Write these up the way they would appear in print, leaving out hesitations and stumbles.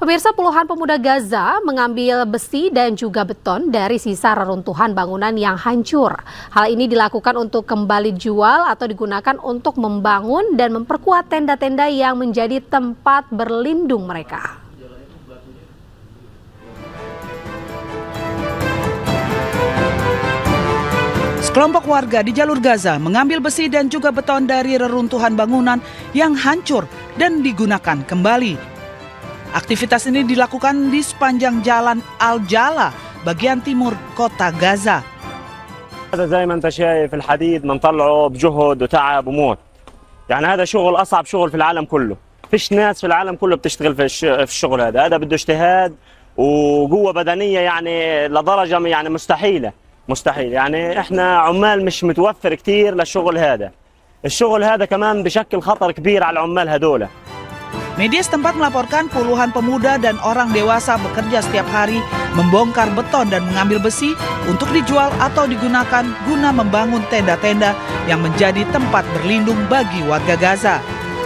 Pemirsa, puluhan pemuda Gaza mengambil besi dan juga beton dari sisa reruntuhan bangunan yang hancur. Hal ini dilakukan untuk kembali dijual atau digunakan untuk membangun dan memperkuat tenda-tenda yang menjadi tempat berlindung mereka. Sekelompok warga di jalur Gaza mengambil besi dan juga beton dari reruntuhan bangunan yang hancur dan digunakan kembali. Aktivitas ini dilakukan di sepanjang jalan Al-Jala, bagian timur kota Gaza. هذا زي ما انت شايف الحديد بنطلعه بجهد وتعب وموت. يعني هذا شغل اصعب شغل في العالم كله. فيش ناس في العالم كله بتشتغل في الشغل هذا بده اجتهاد وقوة بدنية يعني لدرجة يعني مستحيل. يعني احنا عمال مش متوفر كتير للشغل هذا. الشغل هذا كمان بشكل خطر كبير على العمال هذول. Media setempat melaporkan puluhan pemuda dan orang dewasa bekerja setiap hari membongkar beton dan mengambil besi untuk dijual atau digunakan guna membangun tenda-tenda yang menjadi tempat berlindung bagi warga Gaza.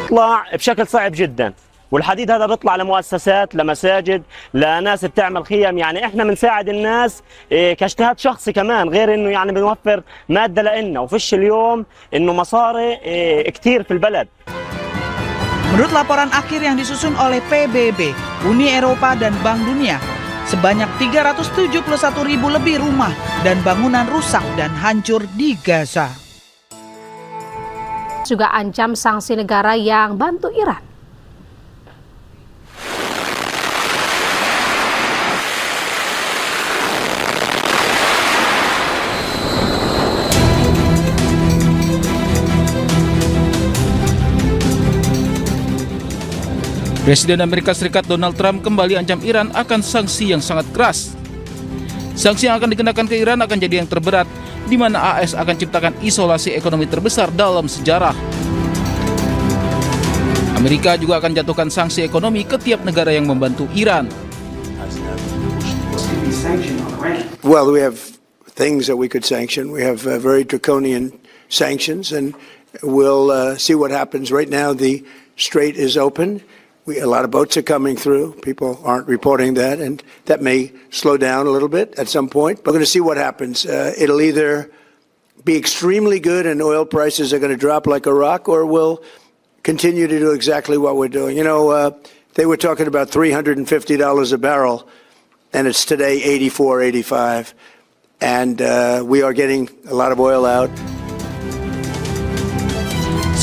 بيطلع بشكل صعب جدا والحديد هذا بيطلع لمؤسسات لمساجد لناس بتعمل خيم. يعني احنا بنساعد الناس كاجتهاد شخصي كمان غير انه يعني بنوفر ماده لنا وفيش اليوم انه مصاري كتير في البلد. Menurut laporan akhir yang disusun oleh PBB, Uni Eropa dan Bank Dunia, sebanyak 371.000 lebih rumah dan bangunan rusak dan hancur di Gaza. Juga ancam sanksi negara yang bantu Iran. Presiden Amerika Serikat Donald Trump kembali ancam Iran akan sanksi yang sangat keras. Sanksi yang akan dikenakan ke Iran akan jadi yang terberat, di mana AS akan ciptakan isolasi ekonomi terbesar dalam sejarah. Amerika juga akan jatuhkan sanksi ekonomi ke tiap negara yang membantu Iran. Well, we have things that we could sanction. We have very draconian sanctions, and we'll see what happens. Right now, the strait is open. A lot of boats are coming through. People aren't reporting that, and that may slow down a little bit at some point. But we're going to see what happens. It'll either be extremely good and oil prices are going to drop like a rock, or we'll continue to do exactly what we're doing. You know, they were talking about $350 a barrel, and it's today 84, 85. And we are getting a lot of oil out.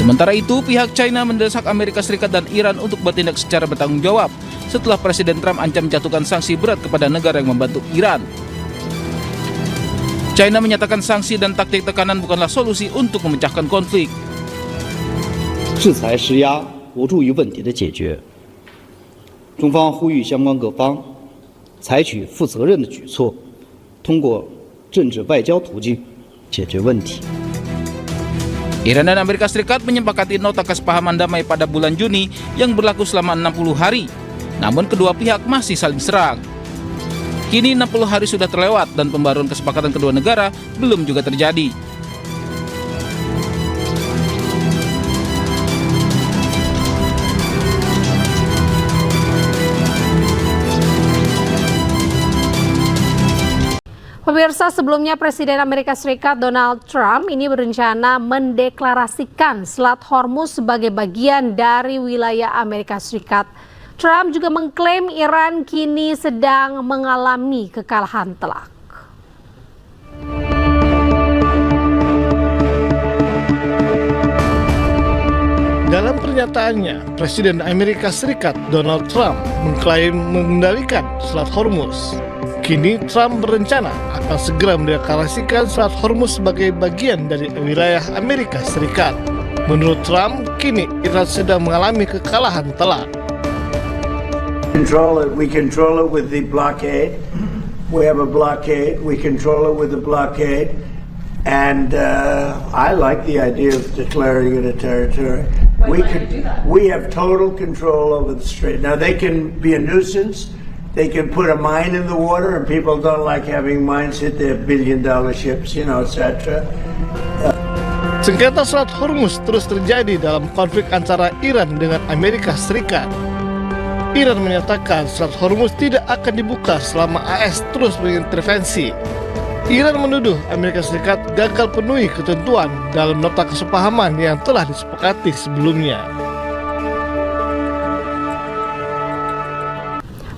Sementara itu, pihak China mendesak Amerika Serikat dan Iran untuk bertindak secara bertanggung jawab setelah Presiden Trump ancam menjatuhkan sanksi berat kepada negara yang membantu Iran. China menyatakan sanksi dan taktik tekanan bukanlah solusi untuk memecahkan konflik. 制裁施压无助于问题的解决。中方呼吁相关各方采取负责任的举措，通过政治外交途径解决问题。 Iran dan Amerika Serikat menyepakati nota kesepahaman damai pada bulan Juni yang berlaku selama 60 hari. Namun kedua pihak masih saling serang. Kini 60 hari sudah terlewat dan pembaruan kesepakatan kedua negara belum juga terjadi. Pemirsa, sebelumnya Presiden Amerika Serikat Donald Trump ini berencana mendeklarasikan Selat Hormuz sebagai bagian dari wilayah Amerika Serikat. Trump juga mengklaim Iran kini sedang mengalami kekalahan telak. Dalam pernyataannya, Presiden Amerika Serikat Donald Trump mengklaim mengendalikan Selat Hormuz. Kini Trump berencana akan segera mendeklarasikan Selat Hormuz sebagai bagian dari wilayah Amerika Serikat. Menurut Trump, kini Iran sedang mengalami kekalahan telak. We control it with the blockade. We have a blockade. We control it with the blockade. And I like the idea of declaring it a territory. We have total control over the strait. Now they can be a nuisance. They can put a mine in the water, and people don't like having mines hit their billion-dollar ships, you know, etc. Sengketa Selat Hormuz terus terjadi dalam konflik antara Iran dengan Amerika Serikat. Iran menyatakan Selat Hormuz tidak akan dibuka selama AS terus mengintervensi. Iran menuduh Amerika Serikat gagal penuhi ketentuan dalam nota kesepahaman yang telah disepakati sebelumnya.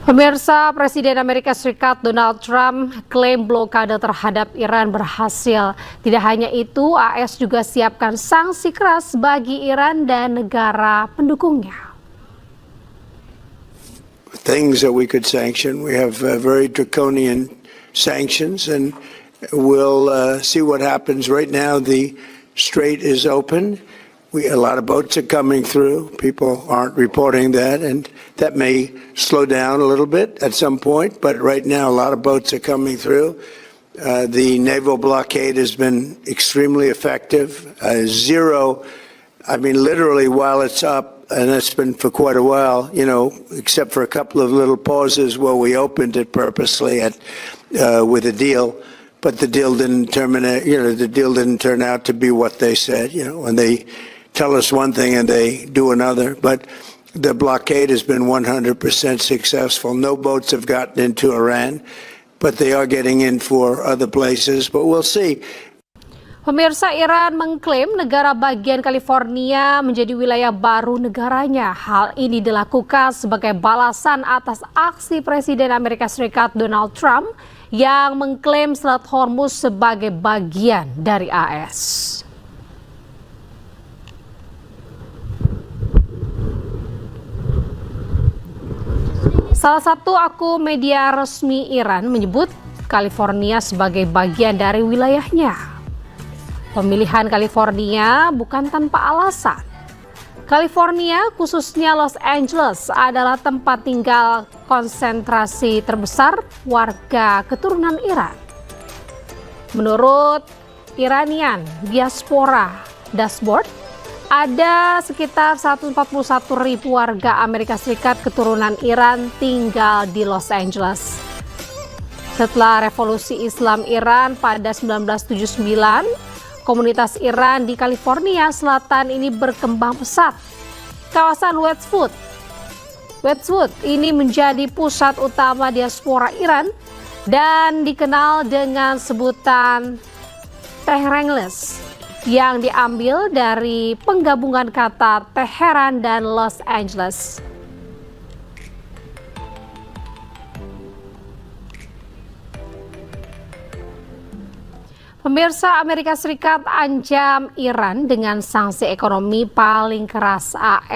Pemirsa, Presiden Amerika Serikat Donald Trump klaim blokade terhadap Iran berhasil. Tidak hanya itu, AS juga siapkan sanksi keras bagi Iran dan negara pendukungnya. Things that we could sanction. We have very draconian sanctions, and we'll see what happens. Right now, the strait is open. A lot of boats are coming through. People aren't reporting that, and that may slow down a little bit at some point. But right now, a lot of boats are coming through. The naval blockade has been extremely effective. Zero, I mean, literally while it's up, and it's been for quite a while, except for a couple of little pauses where we opened it purposely with a deal. But the deal didn't terminate, the deal didn't turn out to be what they said, when they tell us one thing and they do another. But the blockade has been 100% successful. No boats have gotten into Iran, but they are getting in for other places. But we'll see. Pemirsa, Iran mengklaim negara bagian California menjadi wilayah baru negaranya. Hal ini dilakukan sebagai balasan atas aksi Presiden Amerika Serikat Donald Trump yang mengklaim Selat Hormuz sebagai bagian dari AS. Salah satu akun media resmi Iran menyebut California sebagai bagian dari wilayahnya. Pemilihan California bukan tanpa alasan. California, khususnya Los Angeles, adalah tempat tinggal konsentrasi terbesar warga keturunan Iran. Menurut Iranian Diaspora Dashboard, ada sekitar 141.000 warga Amerika Serikat keturunan Iran tinggal di Los Angeles. Setelah revolusi Islam Iran pada 1979, komunitas Iran di California Selatan ini berkembang pesat. Kawasan Westwood ini menjadi pusat utama diaspora Iran dan dikenal dengan sebutan Teherangles yang diambil dari penggabungan kata Teheran dan Los Angeles. Pemirsa, Amerika Serikat ancam Iran dengan sanksi ekonomi paling keras. AS